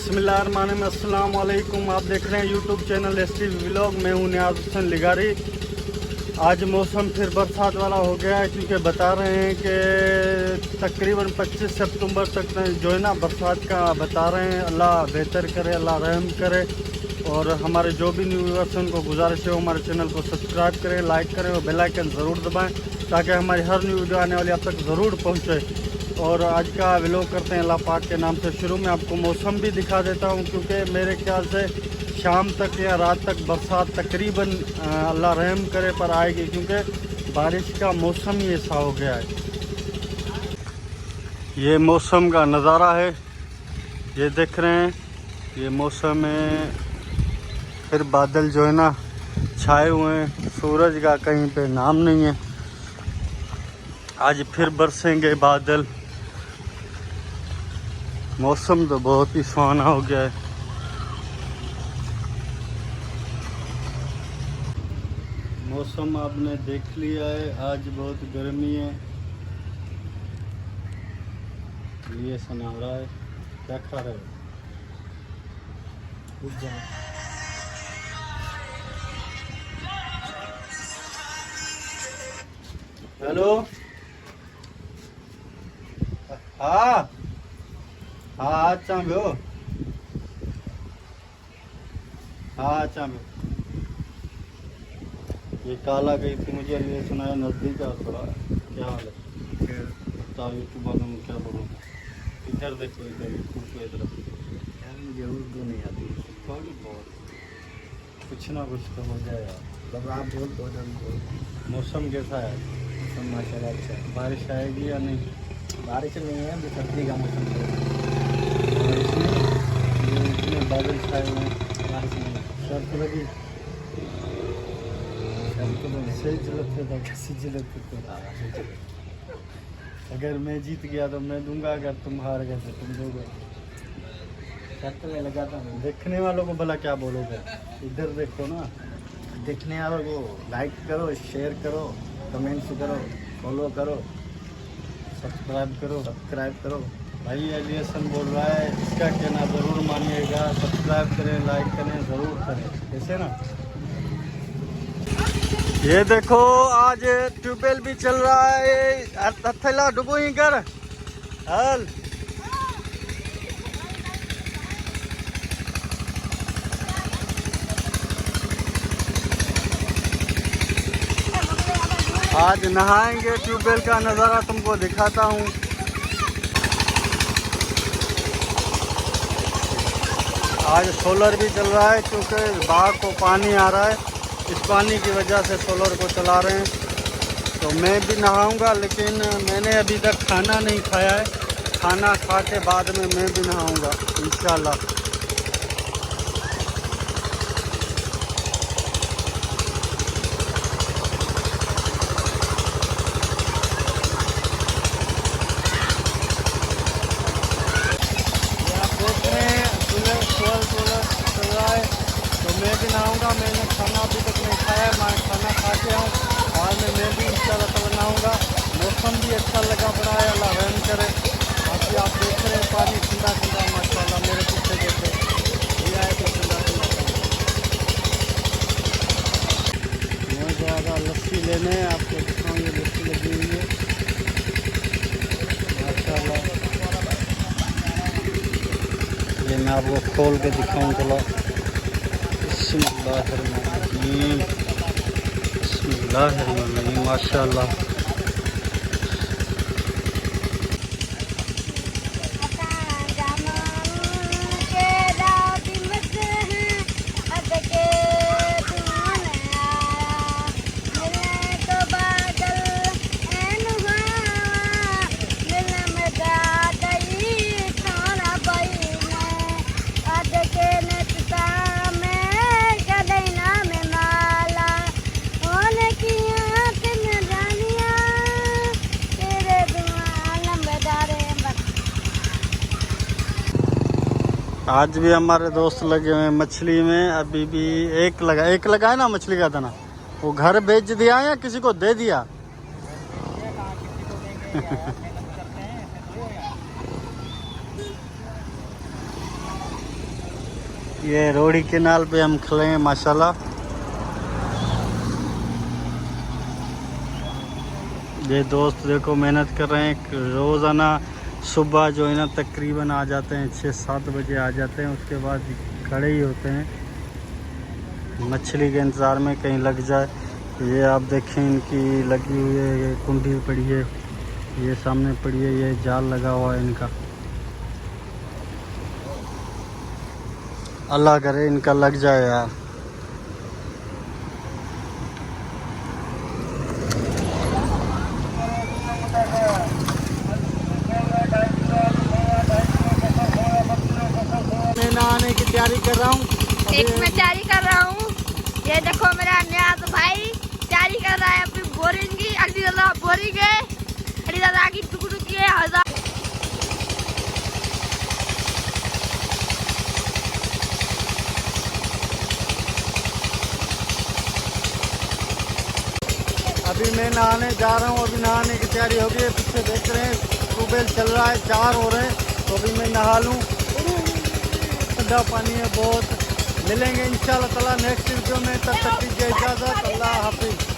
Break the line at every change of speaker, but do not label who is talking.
बिस्मिल्लाहिर्रहमानिर्रहीम, अस्सलाम वालेकुम। आप देख रहे हैं यूट्यूब चैनल एसटी व्लॉग। मैं हूं नियाज़ हुसैन लिगारी। आज मौसम फिर बरसात वाला हो गया है, क्योंकि बता रहे हैं कि तकरीबन 25 सितंबर तक जो है ना बरसात का बता रहे हैं। अल्लाह बेहतर करे, अल्लाह रहम करे। और हमारे जो भी न्यू व्यूअर्स हैं उनको गुजारिश है हमारे चैनल को सब्सक्राइब करें, लाइक करें और बेल आइकन ज़रूर दबाएँ, ताकि हमारी हर न्यू वीडियो आने वाली आप तक ज़रूर पहुँचे। और आज का व्लॉग करते हैं अल्लाह पाक के नाम से शुरू। में आपको मौसम भी दिखा देता हूं, क्योंकि मेरे ख्याल से शाम तक या रात तक बरसात तकरीबन अल्लाह रहम करे पर आएगी, क्योंकि बारिश का मौसम ही ऐसा हो गया है। ये मौसम का नज़ारा है, ये देख रहे हैं, ये मौसम है। फिर बादल जो है ना छाए हुए हैं, सूरज का कहीं पे नाम नहीं है। आज फिर बरसेंगे बादल। मौसम तो बहुत ही सुहाना हो गया है। मौसम आपने देख लिया है, आज बहुत गर्मी है। ये सुना रहा है, क्या खा रहे हो? हेलो, हाँ हाँ अच्छा हो, हाँ अच्छा में ये काला गई थी, मुझे ये सुनाया नज़दीक है थोड़ा। क्या हाल है? बताओ यूट्यूब वालों में क्या बोलूँ। इधर देखो, इधर यूट्यूब की तरफ।
यार मुझे उर्दू नहीं आती,
थोड़ी बहुत कुछ ना कुछ तो हो जाए यार।
तब आप बोल।
मौसम कैसा है?
मौसम माशाल्लाह अच्छा है।
बारिश आएगी या नहीं?
बारिश नहीं है, अभी सर्दी का मौसम है।
बारिश नहीं, ये इतने बादल छाए हुए हैं।
बारिश नहीं है।
शर्त लगी,
शर्त तो नहीं
सही जलते था, कैसी जलते थे। अगर मैं जीत गया तो मैं दूंगा, अगर तुम हार गए तो तुम दोगे।
शर्त में लगाता हूँ।
देखने वालों को भला क्या बोलोगे? इधर देखो ना।
देखने वालों को लाइक करो, शेयर करो, कमेंट्स करो, फॉलो करो,
सब्सक्राइब करो।
भाई
भाई एलिएशन बोल रहा है, इसका कहना ज़रूर मानिएगा। सब्सक्राइब करें, लाइक करें, ज़रूर करें, ऐसे ना। ये देखो, आज ट्यूबवेल भी चल रहा है। थैला डुबो ही कर हल। आज नहाएंगे, ट्यूबवेल का नज़ारा तुमको दिखाता हूँ। आज सोलर भी चल रहा है, क्योंकि बाग को पानी आ रहा है, इस पानी की वजह से सोलर को चला रहे हैं। तो मैं भी नहाऊंगा, लेकिन मैंने अभी तक खाना नहीं खाया है। खाना खा के बाद में मैं भी नहाऊंगा इंशाल्लाह। चल रहा है तो मैं भी नहाऊंगा। मैंने खाना अभी तक नहीं खाया है, मैं खाना खा के आऊँ, बाद में मैं भी इंशाल्लाह तआला नहाऊंगा। मौसम भी अच्छा लगा पड़ा है, अल्लाह रहम करे। बाकी आप देख रहे हैं पानी ठंडा ठंडा माशाल्लाह मेरे पीछे देखे ये आए तो ठंडा ठंडा। मैं ज़्यादा लस्सी लेने आपको दिखाऊँगी, लस्सी लगी हुई है माशाल्लाह। ये मैं आपको खोल के दिखाऊँ, चलो। बिस्मिल्लाहिर्रहमानिर्रहीम, बिस्मिल्लाहिर्रहमानिर्रहीम, माशाल्लाह। आज भी हमारे दोस्त लगे हुए हैं मछली में। अभी भी एक लगा है ना मछली का दाना। वो घर बेच दिया या किसी को दे दिया? ये रोड़ी किनाल पे हम खड़े हैं माशाल्लाह। ये दोस्त देखो मेहनत कर रहे हैं रोज़ाना। सुबह जो है ना तकरीबन आ जाते हैं 6-7 बजे आ जाते हैं, उसके बाद खड़े ही होते हैं मछली के इंतज़ार में कहीं लग जाए। ये आप देखें इनकी लगी हुई है, ये कुंडी पड़ी है, ये सामने पड़ी है, ये जाल लगा हुआ है इनका। अल्लाह करे इनका लग जाए यार। मैं नहाने की तैयारी कर रहा हूँ।
मैं तैयारी कर रहा हूँ। ये देखो मेरा नियाज भाई तैयारी कर रहा है अपनी बोरिंग की। अली दादा बोरिंग है, अली दादा की टुकड़ू की है।
अभी मैं नहाने जा रहा हूँ। अभी नहाने की तैयारी हो गई है। पीछे देख रहे हैं ट्यूबवेल चल रहा है, 4 हो रहे हैं। तो अभी मैं नहा लूँ। ठंडा पानी है बहुत। मिलेंगे इंशाल्लाह ताला नेक्स्ट वीडियो में। तब तक दीजिए इजाज़त। अल्लाह हाफिज़।